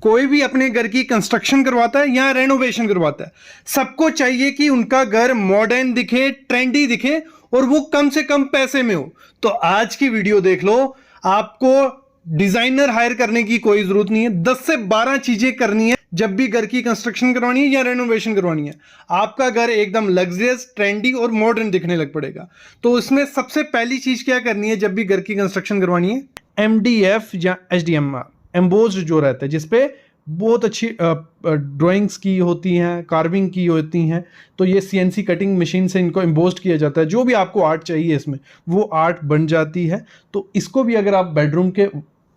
कोई भी अपने घर की कंस्ट्रक्शन करवाता है या रेनोवेशन करवाता है, सबको चाहिए कि उनका घर मॉडर्न दिखे, ट्रेंडी दिखे और वो कम से कम पैसे में हो। तो आज की वीडियो देख लो, आपको डिजाइनर हायर करने की कोई जरूरत नहीं है। 10 से 12 चीजें करनी है जब भी घर की कंस्ट्रक्शन करवानी है या रेनोवेशन करवानी है। आपका घर एकदम लग्जरियस, ट्रेंडी और मॉडर्न दिखने लग पड़ेगा। तो उसमें सबसे पहली चीज क्या करनी है जब भी घर की कंस्ट्रक्शन करवानी है, MDF या HDMR एम्बोज्ड जो रहता है, जिसपे बहुत अच्छी ड्राइंग्स की होती हैं, कार्विंग की होती हैं, तो ये CNC कटिंग मशीन से इनको एम्बोज्ड किया जाता है। जो भी आपको आर्ट चाहिए इसमें वो आर्ट बन जाती है। तो इसको भी अगर आप बेडरूम के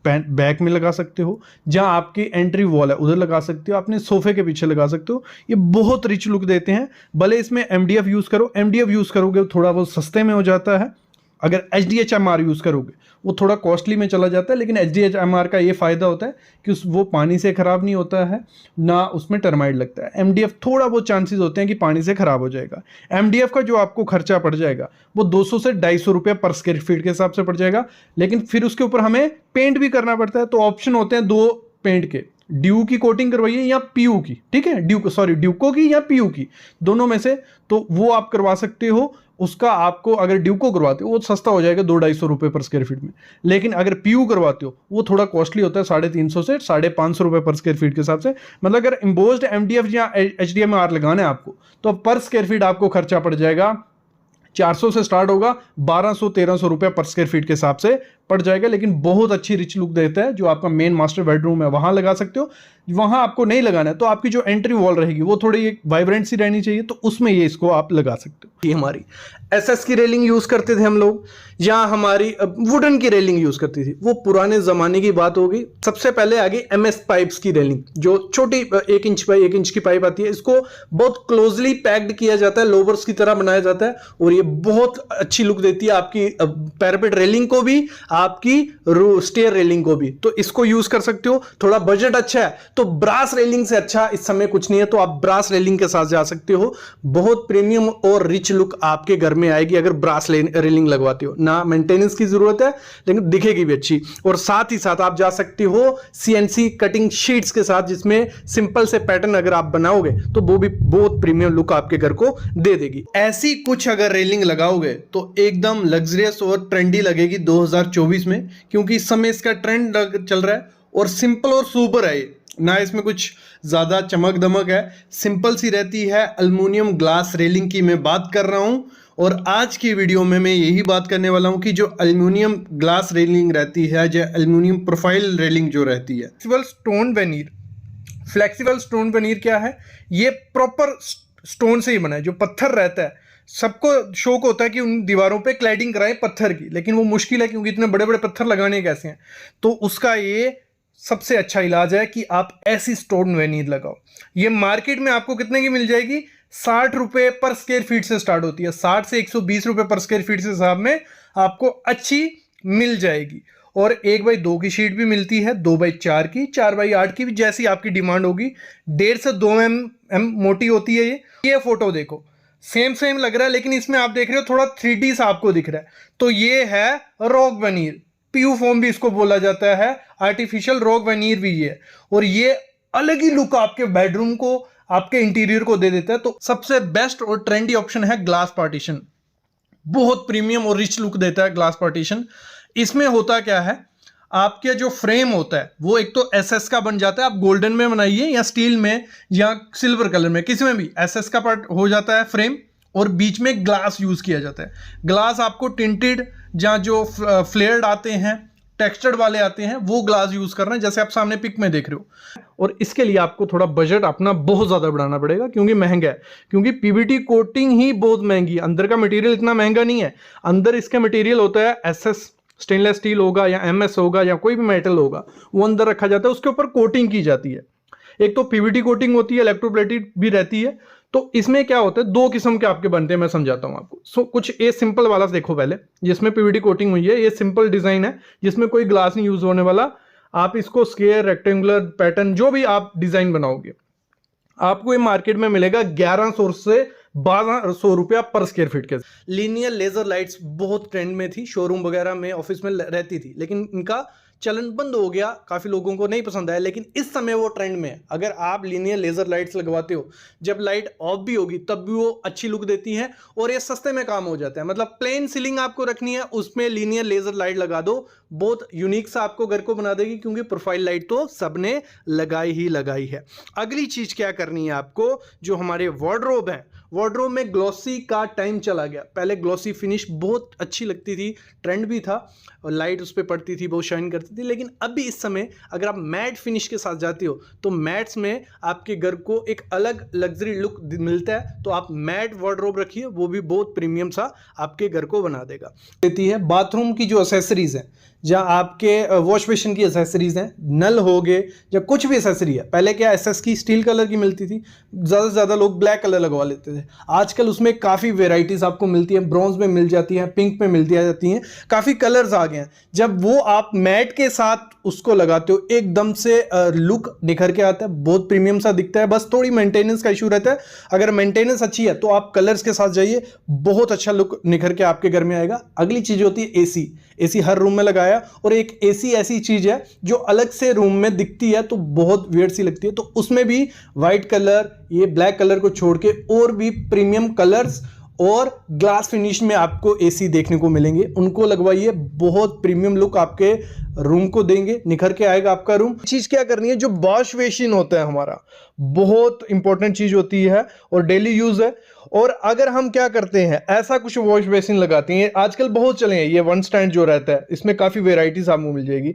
बैक में लगा सकते हो, जहां आपकी एंट्री वॉल है उधर लगा सकते हो, अपने सोफे के पीछे लगा सकते हो। ये बहुत रिच लुक देते हैं। भले इसमें MDF यूज करो, MDF यूज करोगे थोड़ा वो सस्ते में हो जाता है। अगर HDHMR यूज करोगे वो थोड़ा कॉस्टली में चला जाता है, लेकिन HDHMR का ये फायदा होता है कि वो पानी से खराब नहीं होता है, ना उसमें टर्माइट लगता है। MDF थोड़ा बहुत चांसेस होते हैं कि पानी से खराब हो जाएगा। MDF का जो आपको खर्चा पड़ जाएगा वो 200 से 250 रुपये पर स्क्वायर फीट के हिसाब से पड़ जाएगा, लेकिन फिर उसके ऊपर हमें पेंट भी करना पड़ता है। तो ऑप्शन होते हैं दो पेंट के, ड्यू की कोटिंग करवाइए या PU की, ठीक है, ड्यूको की या PU की, दोनों में से। तो वो आप करवा सकते हो। उसका आपको अगर ड्यूको करवाते हो वो सस्ता हो जाएगा 200-250 रुपये पर स्क्वायर फीट में, लेकिन अगर PU करवाते हो वो थोड़ा कॉस्टली होता है, 350 से 550 रुपये पर स्क्वायर फीट के हिसाब से। मतलब अगर एम्बोज्ड MDF या HDMR लगाना है आपको तो पर स्क्वायर फीट आपको खर्चा पड़ जाएगा 400 से स्टार्ट होगा, 1200-1300 रुपये पर स्क्वायर फीट के हिसाब से पड़ जाएगा। लेकिन बहुत अच्छी रिच लुक देता है। जो आपका मेन मास्टर बेडरूम है वहां लगा सकते हो। वहां आपको नहीं लगाना है तो आपकी जो एंट्री वॉल रहेगी वो थोड़ी वाइब्रेंट सी रहनी चाहिए, तो उसमें ये इसको आप लगा सकते हो। ये हमारी SS की रेलिंग यूज करते थे हम लोग, या हमारी वुडन की रेलिंग यूज करती थी, वो पुराने जमाने की बात होगी। सबसे पहले आ गई MS पाइप्स की रेलिंग, जो छोटी 1 इंच बाई 1 इंच की पाइप आती है। इसको बहुत क्लोजली पैक्ड किया जाता है, लोवर्स की तरह बनाया जाता है, और ये बहुत अच्छी लुक देती है आपकी पैरापेट रेलिंग को भी, आपकी स्टेयर रेलिंग को भी। तो इसको यूज कर सकते हो। थोड़ा बजट अच्छा है तो ब्रास रेलिंग से अच्छा इस समय कुछ नहीं है, तो आप ब्रास रेलिंग के साथ जा सकते हो। बहुत प्रीमियम और रिच लुक आपके घर में आएगी अगर ब्रास रेलिंग लगवाते हो। ना मेंटेनेंस की जरूरत है, लेकिन दिखेगी भी अच्छी। और साथ ही साथ आप जा सकते हो CNC कटिंग शीट्स के साथ, जिसमें सिंपल से पैटर्न अगर आप बनाओगे तो वो भी बहुत प्रीमियम लुक आपके घर को दे देगी। ऐसी कुछ अगर रेलिंग लगाओगे तो एकदम लग्जरियस और ट्रेंडी लगेगी 2024 में, क्योंकि इस समय इसका ट्रेंड चल रहा है। और सिंपल और सुपर है ये, ना इसमें कुछ ज्यादा चमक दमक है, सिंपल सी रहती है। एल्युमिनियम ग्लास रेलिंग की मैं बात कर रहा हूं, और आज की वीडियो में मैं यही बात करने वाला हूं कि जो एल्युमिनियम ग्लास रेलिंग रहती है, जो एल्युमिनियम प्रोफाइल रेलिंग जो रहती है, फ्लेक्सिबल स्टोन वेनीर। फ्लेक्सिबल स्टोन वेनीर क्या है? ये प्रॉपर स्टोन से ही बना है, जो पत्थर रहता है। सबको शौक होता है कि उन दीवारों पे क्लैडिंग कराएं पत्थर की, लेकिन वो मुश्किल है क्योंकि इतने बड़े बड़े पत्थर लगाने कैसे हैं। तो उसका ये सबसे अच्छा इलाज है कि आप ऐसी स्टोन वेनीर लगाओ। ये मार्केट में आपको कितने की मिल जाएगी? 60 रुपये पर स्क्वायर फीट से स्टार्ट होती है। 60 से 120 रुपये पर स्क्वायर फीट के हिसाब में आपको अच्छी मिल जाएगी। और 1x2 की शीट भी मिलती है, 2x4 की, 4x8 की भी, जैसी आपकी डिमांड होगी। 1.5 से 2 mm मोटी होती है ये फोटो देखो, सेम लग रहा है, लेकिन इसमें आप देख रहे हो थोड़ा 3D सा आपको दिख रहा है। तो ये है रॉक वेनीर, PU फोम भी इसको बोला जाता है, आर्टिफिशियल रॉक वेनीर भी ये। और ये अलग ही लुक आपके बेडरूम को, आपके इंटीरियर को दे देता है। तो सबसे बेस्ट और ट्रेंडी ऑप्शन है ग्लास पार्टीशन। बहुत प्रीमियम और रिच लुक देता है ग्लास पार्टीशन। इसमें होता क्या है, आपके जो फ्रेम होता है वो एक तो SS का बन जाता है। आप गोल्डन में बनाइए या स्टील में या सिल्वर कलर में, किसी में भी SS का पार्ट हो जाता है फ्रेम, और बीच में ग्लास यूज किया जाता है। ग्लास आपको टिंटेड, जहाँ जो फ्लेयर्ड आते हैं, टेक्सचर्ड वाले आते हैं, वो ग्लास यूज करना है, जैसे आप सामने पिक में देख रहे हो। और इसके लिए आपको थोड़ा बजट अपना बहुत ज्यादा बढ़ाना पड़ेगा, क्योंकि महंगा है। क्योंकि PVT कोटिंग ही बहुत महंगी है, अंदर का मटेरियल इतना महंगा नहीं है। अंदर इसका मटेरियल होता है SS, स्टेनलेस स्टील होगा या MS होगा या कोई भी मेटल होगा, वो अंदर रखा जाता है, उसके ऊपर कोटिंग की जाती है। एक तो PVT कोटिंग होती है, इलेक्ट्रोप्लेटेड भी रहती है। तो इसमें क्या होता है, 2 किस्म के आपके बनते हैं, मैं समझाता हूं आपको। कुछ ये सिंपल वाला देखो पहले, जिसमें PVT कोटिंग हुई है। ये सिंपल डिजाइन है जिसमें कोई ग्लास नहीं यूज होने वाला। आप इसको स्क्वायर, रेक्टेंगुलर, पैटर्न, जो भी आप डिजाइन बनाओगे, आपको ये मार्केट में मिलेगा 1100 से 1200 रुपया पर स्क्वायर फीट के। लीनियर लेजर लाइट्स बहुत ट्रेंड में थी, शोरूम वगैरह में, ऑफिस में रहती थी, लेकिन इनका चलन बंद हो गया, काफ़ी लोगों को नहीं पसंद आया, लेकिन इस समय वो ट्रेंड में है। अगर आप लीनियर लेज़र लाइट्स लगवाते हो, जब लाइट ऑफ भी होगी तब भी वो अच्छी लुक देती है और ये सस्ते में काम हो जाता है। मतलब प्लेन सीलिंग आपको रखनी है, उसमें लीनियर लेज़र लाइट लगा दो, बहुत यूनिक सा आपको घर को बना देगी, क्योंकि प्रोफाइल लाइट तो सबने लगाई है। अगली चीज़ क्या करनी है आपको, जो हमारे वार्डरोब है, वार्डरोब में ग्लॉसी का टाइम चला गया। पहले ग्लॉसी फिनिश बहुत अच्छी लगती थी, ट्रेंड भी था और लाइट उस पर पड़ती थी, बहुत शाइन करती थी। लेकिन अभी इस समय अगर आप मैट फिनिश के साथ जाते हो तो मैट्स में आपके घर को एक अलग लग्जरी लुक मिलता है। तो आप मैट वार्डरोब रखिए, वो भी बहुत प्रीमियम सा आपके घर को बना देगा। देती है बाथरूम की जो एसेसरीज है, जहाँ आपके वॉश बेसिन की एसेसरीज हैं, नल हो गए या कुछ भी एसेसरी है। पहले क्या एसएस की स्टील कलर की मिलती थी, ज़्यादा से ज़्यादा लोग ब्लैक कलर लगवा लेते थे। आजकल उसमें काफ़ी वेराइटीज़ आपको मिलती हैं, ब्रॉन्ज में मिल जाती हैं, पिंक में मिल जाती हैं, काफ़ी कलर्स आ गए हैं। जब वो आप मैट के साथ उसको लगाते हो, एकदम से लुक निखर के आता है, बहुत प्रीमियम सा दिखता है। बस थोड़ी मेंटेनेंस का इशू रहता है, अगर मेंटेनेंस अच्छी है तो आप कलर्स के साथ जाइए, बहुत अच्छा लुक निखर के आपके घर में आएगा। अगली चीज़ होती है एसी। एसी हर रूम में लगाया, और एक एसी ऐसी चीज है जो अलग से रूम में दिखती है तो बहुत वियर्ड सी लगती है, तो उसमें भी वाइट कलर, ये ब्लैक कलर को छोड़ के और भी प्रीमियम कलर्स और ग्लास फिनिश में आपको एसी देखने को मिलेंगे, उनको लगवाइए। बहुत प्रीमियम लुक आपके रूम को देंगे, निखर के आएगा आपका रूम। चीज क्या करनी है, जो वॉश बेसिन होता है हमारा, बहुत इंपॉर्टेंट चीज होती है और डेली यूज है। और अगर हम क्या करते हैं, ऐसा कुछ वॉश बेसिन लगाते हैं, आजकल बहुत चले हैं ये वन स्टैंड जो रहता है, इसमें काफी वेराइटीज आपको मिल जाएगी।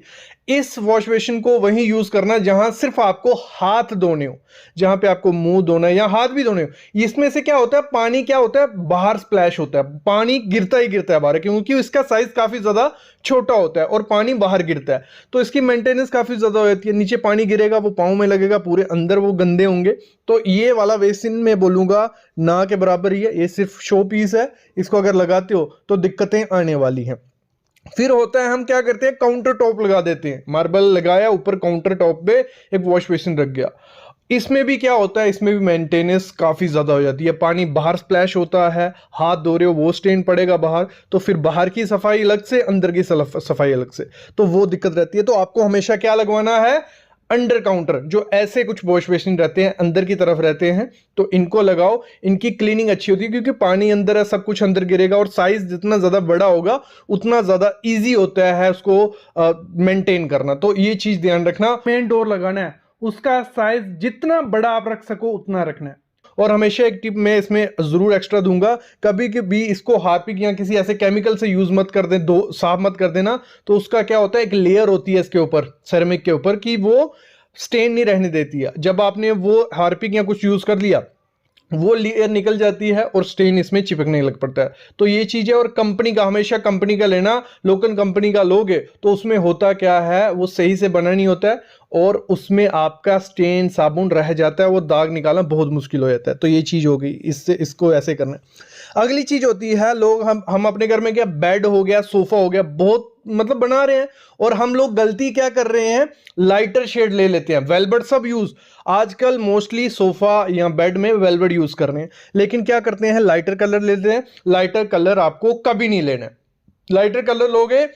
इस वॉश बेसिन को वहीं यूज करना जहां सिर्फ आपको हाथ धोने हो, जहां पे आपको मुंह धोना है या हाथ भी धोने हो। इसमें से क्या होता है, पानी क्या होता है, बाहर स्प्लैश होता है, पानी गिरता ही गिरता है बाहर, क्योंकि इसका साइज काफी ज्यादा छोटा होता है और पानी बाहर गिरता है, तो इसकी मेंटेनेंस काफी ज्यादा हो जाती है। नीचे पानी गिरेगा, वो पाँव में लगेगा, पूरे अंदर वो गंदे होंगे। तो ये वाला बेसिन मैं बोलूंगा ना के बराबर ही है, ये सिर्फ शो पीस है, इसको अगर लगाते हो तो दिक्कतें आने वाली हैं। फिर होता है, हम क्या करते हैं, काउंटर टॉप लगा देते हैं, मार्बल लगाया, ऊपर काउंटर टॉप पे एक वॉश बेसिन रख गया। इसमें भी क्या होता है, इसमें भी मेंटेनेंस काफी ज्यादा हो जाती है, पानी बाहर स्प्लैश होता है, हाथ धो रहे हो वो स्टेन पड़ेगा बाहर, तो फिर बाहर की सफाई अलग से, अंदर की सफाई अलग से, तो वो दिक्कत रहती है। तो आपको हमेशा क्या लगवाना है, अंडर काउंटर, जो ऐसे कुछ वॉश बेसिन रहते हैं अंदर की तरफ रहते हैं, तो इनको लगाओ। इनकी क्लीनिंग अच्छी होती है, क्योंकि पानी अंदर है, सब कुछ अंदर गिरेगा, और साइज जितना ज्यादा बड़ा होगा उतना ज्यादा इजी होता है उसको मेंटेन करना। तो ये चीज ध्यान रखना। मेन डोर लगाना है, उसका साइज जितना बड़ा आप रख सको उतना रखना है। और हमेशा एक टिप मैं इसमें जरूर एक्स्ट्रा दूंगा, कभी भी इसको हार्पिक या किसी ऐसे केमिकल से यूज मत कर दे, साफ मत कर देना। तो उसका क्या होता है, एक लेयर होती है इसके ऊपर, सेरेमिक के ऊपर, कि वो स्टेन नहीं रहने देती है। जब आपने वो हार्पिक या कुछ यूज कर लिया, वो लेयर निकल जाती है और स्टेन इसमें चिपकने लग पड़ता है। तो ये चीज है। और कंपनी का, हमेशा कंपनी का लेना, लोकल कंपनी का लोगे तो उसमें होता क्या है, वो सही से बना नहीं होता है और उसमें आपका स्टेन साबुन रह जाता है, वो दाग निकालना बहुत मुश्किल हो जाता है। तो ये चीज हो गई, इससे इसको ऐसे करना है। अगली चीज होती है, लोग हम अपने घर में क्या, बेड हो गया, सोफा हो गया, बहुत मतलब बना रहे हैं, और हम लोग गलती क्या कर रहे हैं, लाइटर शेड ले लेते हैं, वेलवेट सब यूज आजकल मोस्टली सोफा या बेड में वेलवेट यूज कर रहे हैं, लेकिन क्या करते हैं, लाइटर कलर लेते हैं। लाइटर कलर आपको कभी नहीं लेना है। लाइटर कलर लोगे,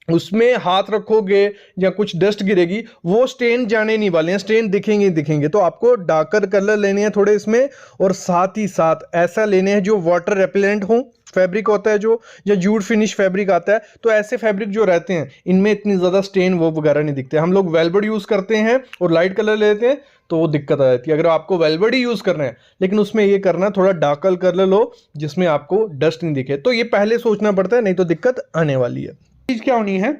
उसमें हाथ रखोगे या कुछ डस्ट गिरेगी, वो स्टेन जाने नहीं वाले हैं, स्टेन दिखेंगे। तो आपको डार्कर कलर लेने हैं थोड़े इसमें, और साथ ही साथ ऐसा लेने हैं जो वाटर रेपेलेंट हो। फैब्रिक होता है जो, या जूट फिनिश फैब्रिक आता है, तो ऐसे फैब्रिक जो रहते हैं इनमें इतनी ज्यादा स्टेन वो वगैरह नहीं दिखते। हम लोग वेलवेट यूज करते हैं और लाइट कलर लेते हैं, तो वो दिक्कत आ जाती है। अगर आपको वेलवेट ही यूज करना है, लेकिन उसमें ये करना थोड़ा डार्क कलर लो जिसमें आपको डस्ट नहीं दिखे, तो ये पहले सोचना पड़ता है, नहीं तो दिक्कत आने वाली है। चीज क्या होनी है,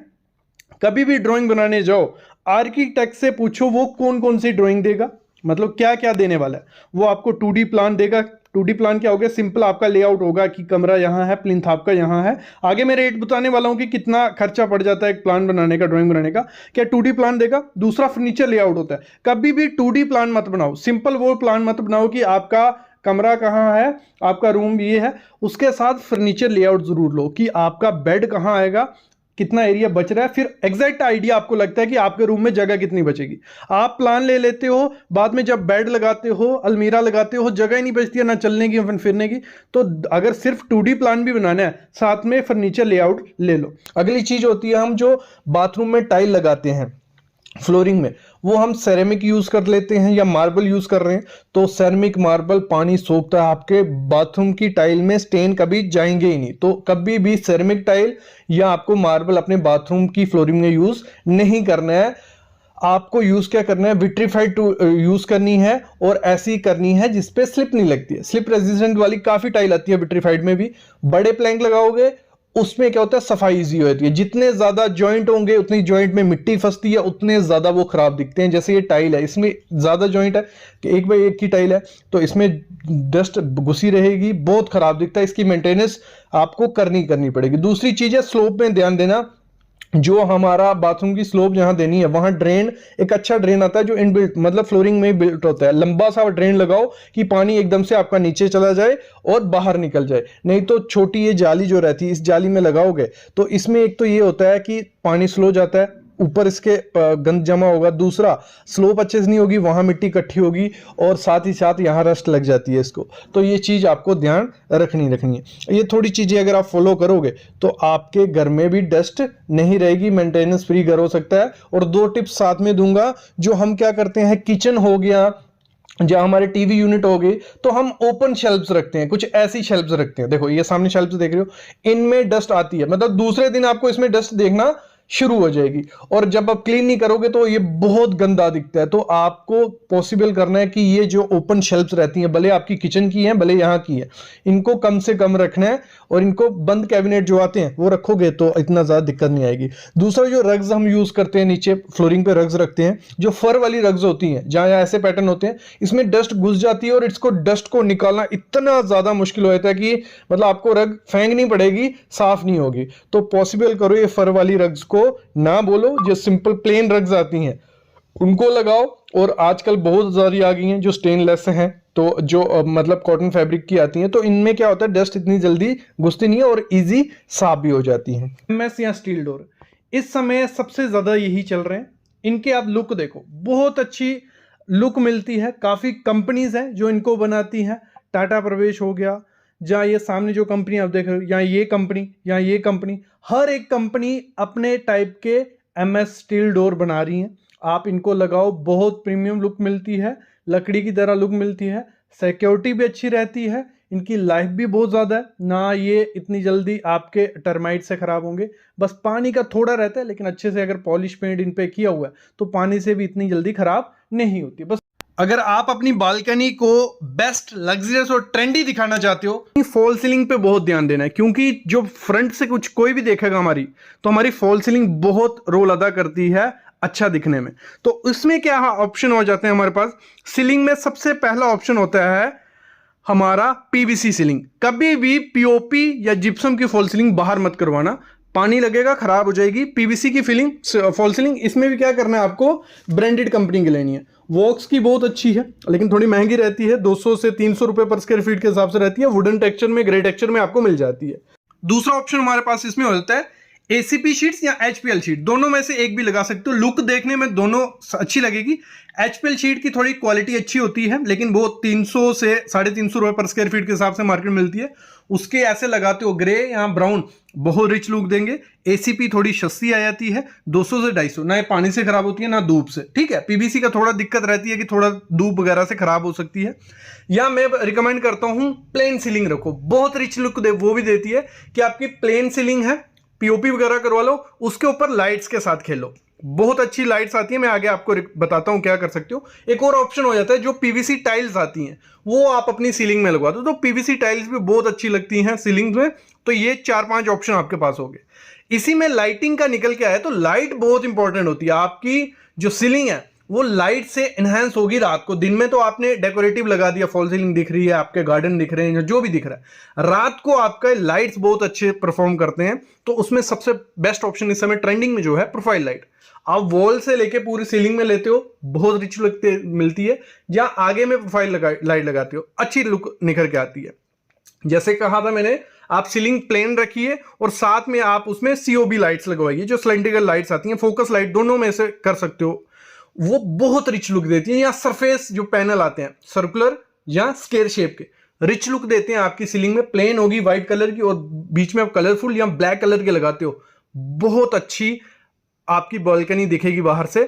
कभी भी ड्राइंग बनाने जाओ, आर्किटेक्ट से पूछो वो कौन कौन सी ड्राइंग देगा, मतलब क्या क्या देने वाला है। वो आपको 2D प्लान देगा। 2D प्लान क्या हो गया, सिंपल आपका लेआउट होगा कि कमरा यहाँ है, प्लिंथ आपका यहाँ है। आगे मैं रेट बताने वाला हूँ कि कितना खर्चा पड़ जाता है एक प्लान बनाने का, ड्राइंग बनाने का। क्या 2D प्लान देगा। दूसरा फर्नीचर लेआउट होता है। कभी भी 2D प्लान मत बनाओ, सिंपल वो प्लान मत बनाओ कि आपका कमरा कहाँ है, आपका रूम ये है, उसके साथ फर्नीचर लेआउट जरूर लो कि आपका बेड कहाँ आएगा, कितना एरिया बच रहा है, फिर एग्जैक्ट आइडिया आपको लगता है कि आपके रूम में जगह कितनी बचेगी। आप प्लान ले लेते हो, बाद में जब बेड लगाते हो, अलमीरा लगाते हो, जगह ही नहीं बचती है ना चलने की फिरने की। तो अगर सिर्फ 2D प्लान भी बनाना है, साथ में फर्नीचर लेआउट ले लो। अगली चीज होती है, हम जो बाथरूम में टाइल लगाते हैं फ्लोरिंग में, वो हम सेरेमिक यूज कर लेते हैं या मार्बल यूज कर रहे हैं। तो सेरेमिक मार्बल पानी सोखता है, आपके बाथरूम की टाइल में स्टेन कभी जाएंगे ही नहीं। तो कभी भी सेरेमिक टाइल या आपको मार्बल अपने बाथरूम की फ्लोरिंग में यूज नहीं करना है। आपको यूज क्या करना है, विट्रीफाइड यूज करनी है, और ऐसी करनी है जिसपे स्लिप नहीं लगती है। स्लिप रेजिस्टेंट वाली काफी टाइल आती है विट्रीफाइड में भी। बड़े प्लैंक लगाओगे, उसमें क्या होता है, सफाई इजी होती है। जितने ज्यादा जॉइंट होंगे उतनी जॉइंट में मिट्टी फंसती है, उतने ज्यादा वो खराब दिखते हैं। जैसे ये टाइल है, इसमें ज्यादा जॉइंट है कि 1x1 की टाइल है, तो इसमें डस्ट घुसी रहेगी, बहुत खराब दिखता है। इसकी मेंटेनेंस आपको करनी पड़ेगी। दूसरी चीज है, स्लोप में ध्यान देना। जो हमारा बाथरूम की स्लोप जहां देनी है, वहां ड्रेन, एक अच्छा ड्रेन आता है जो इनबिल्ट, मतलब फ्लोरिंग में बिल्ट होता है। लंबा सा ड्रेन लगाओ कि पानी एकदम से आपका नीचे चला जाए और बाहर निकल जाए। नहीं तो छोटी ये जाली जो रहती है, इस जाली में लगाओगे तो इसमें एक तो ये होता है कि पानी स्लो जाता है, ऊपर इसके गंद जमा होगा। दूसरा, स्लोप अच्छे से नहीं होगी, वहां मिट्टी इकट्ठी होगी, और साथ ही साथ यहां रस्ट लग जाती है इसको। तो ये चीज आपको ध्यान रखनी है। ये थोड़ी चीजें अगर आप फॉलो करोगे तो आपके घर में भी डस्ट नहीं रहेगी, मेंटेनेंस फ्री घर हो सकता है। और 2 टिप्स साथ में दूंगा। जो हम क्या करते हैं, किचन हो गया, जहां हमारे टीवी यूनिट हो गई, तो हम ओपन शेल्फ्स रखते हैं, कुछ ऐसी शेल्फ्स रखते हैं। देखो ये सामने शेल्फ्स देख रहे हो, इनमें डस्ट आती है, मतलब दूसरे दिन आपको इसमें डस्ट देखना शुरू हो जाएगी। और जब आप क्लीन नहीं करोगे तो ये बहुत गंदा दिखता है। तो आपको पॉसिबल करना है कि ये जो ओपन शेल्फ्स रहती हैं, भले आपकी किचन की हैं भले यहाँ की है, इनको कम से कम रखना है। और इनको बंद कैबिनेट जो आते हैं वो रखोगे तो इतना ज्यादा दिक्कत नहीं आएगी। दूसरा, जो रग्स हम यूज करते हैं, नीचे फ्लोरिंग पे रग्स रखते हैं, जो फर वाली रग्स होती हैं, जहां ऐसे पैटर्न होते हैं, इसमें डस्ट घुस जाती है और इसको डस्ट को निकालना इतना ज्यादा मुश्किल हो जाता है कि मतलब आपको रग फेंकनी पड़ेगी, साफ नहीं होगी। तो पॉसिबल करो ये फर वाली रग्स को ना बोलो, जो सिंपल प्लेन रग्स आती हैं उनको लगाओ। और आजकल बहुत सारी आ गई हैं जो स्टेनलेस हैं, तो जो मतलब कॉटन फैब्रिक की आती हैं, तो इनमें क्या होता है, डस्ट इतनी जल्दी घुसती नहीं है और इजी साफ भी हो जाती हैं। एमएस या स्टील डोर इस समय सबसे ज्यादा यही चल रहे हैं। इनके आप लुक देखो, बहुत अच्छी लुक मिलती है। काफी कंपनीज हैं जो इनको बनाती हैं। टाटा प्रवेश हो गया, जहाँ ये सामने जो कंपनी आप देख रहे हो, यहाँ ये कंपनी, यहाँ ये कंपनी, हर एक कंपनी अपने टाइप के एमएस स्टील डोर बना रही हैं। आप इनको लगाओ, बहुत प्रीमियम लुक मिलती है, लकड़ी की तरह लुक मिलती है, सिक्योरिटी भी अच्छी रहती है, इनकी लाइफ भी बहुत ज़्यादा है ना। ये इतनी जल्दी आपके टर्माइट से ख़राब होंगे, बस पानी का थोड़ा रहता है, लेकिन अच्छे से अगर पॉलिश पेंट इन पे किया हुआ है तो पानी से भी इतनी जल्दी ख़राब नहीं होती। बस अगर आप अपनी बालकनी को बेस्ट, लग्जरियस और ट्रेंडी दिखाना चाहते हो, फॉल सीलिंग पे बहुत ध्यान देना है। क्योंकि जो फ्रंट से कुछ कोई भी देखेगा हमारी, तो हमारी फॉल सीलिंग बहुत रोल अदा करती है अच्छा दिखने में। तो इसमें क्या ऑप्शन हो जाते हैं हमारे पास। सीलिंग में सबसे पहला ऑप्शन होता है हमारा पीवीसी सीलिंग। कभी भी पीओपी या जिप्सम की फॉल सीलिंग बाहर मत करवाना, पानी लगेगा, खराब हो जाएगी। पीवीसी की फीलिंग फॉल सीलिंग, इसमें भी क्या करना है आपको, ब्रांडेड कंपनी की लेनी है। वॉक्स की बहुत अच्छी है, लेकिन थोड़ी महंगी रहती है, 200 से 300 रुपए पर स्क्वायर फीट के हिसाब से रहती है। वुडन टेक्सचर में, ग्रे टेक्सचर में आपको मिल जाती है। दूसरा ऑप्शन हमारे पास इसमें होता है एसीपी शीट्स या एचपीएल शीट, दोनों में से एक भी लगा सकते हो। लुक देखने में दोनों अच्छी लगेगी। एचपीएल शीट की थोड़ी क्वालिटी अच्छी होती है, लेकिन वो 300 से 350 रुपए पर स्क्वायर फीट के हिसाब से मार्केट में मिलती है। उसके ऐसे लगाते हो ग्रे या ब्राउन, बहुत रिच लुक देंगे। एसीपी थोड़ी सस्ती आ जाती है, 200 से 250, ना पानी से खराब होती है ना धूप से, ठीक है। पीवीसी का थोड़ा दिक्कत रहती है कि थोड़ा धूप वगैरह से खराब हो सकती है। या मैं रिकमेंड करता हूं प्लेन सीलिंग रखो, बहुत रिच लुक वो भी देती है कि आपकी प्लेन सीलिंग है, पीओपी वगैरह करवा लो, उसके ऊपर लाइट्स के साथ खेलो, बहुत अच्छी लाइट्स आती है। मैं आगे आपको बताता हूं क्या कर सकते हो। एक और ऑप्शन हो जाता है, जो पीवीसी टाइल्स आती हैं वो आप अपनी सीलिंग में लगवा दो, तो पीवीसी टाइल्स भी बहुत अच्छी लगती हैं सीलिंग में। तो ये 4-5 ऑप्शन आपके पास हो गए। इसी में लाइटिंग का निकल के आया, तो लाइट बहुत इंपॉर्टेंट होती है। आपकी जो सीलिंग है वो लाइट से एनहांस होगी रात को। दिन में तो आपने डेकोरेटिव लगा दिया, फॉल सीलिंग दिख रही है, आपके गार्डन दिख रहे हैं, जो भी दिख रहा है, रात को आपके लाइट्स बहुत अच्छे परफॉर्म करते हैं। तो उसमें सबसे बेस्ट ऑप्शन इस समय ट्रेंडिंग में जो है प्रोफाइल लाइट। आप वॉल से लेके पूरी सीलिंग में लेते हो, बहुत रिच लुक मिलती है। जहां आगे में प्रोफाइल लाइट लगाते हो, अच्छी लुक निखर के आती है। जैसे कहा था मैंने, आप सीलिंग प्लेन रखिए और साथ में आप उसमें सीओबी लाइट्स लगवाइए, जो सिलेंड्रिकल लाइट्स आती हैं, फोकस लाइट, दोनों में से कर सकते हो। वो बहुत रिच लुक देती है। या सरफेस जो पैनल आते हैं सर्कुलर या स्क्वायर शेप के, रिच लुक देते हैं। आपकी सीलिंग में प्लेन होगी व्हाइट कलर की और बीच में आप कलरफुल या ब्लैक कलर के लगाते हो, बहुत अच्छी आपकी बालकनी दिखेगी बाहर से।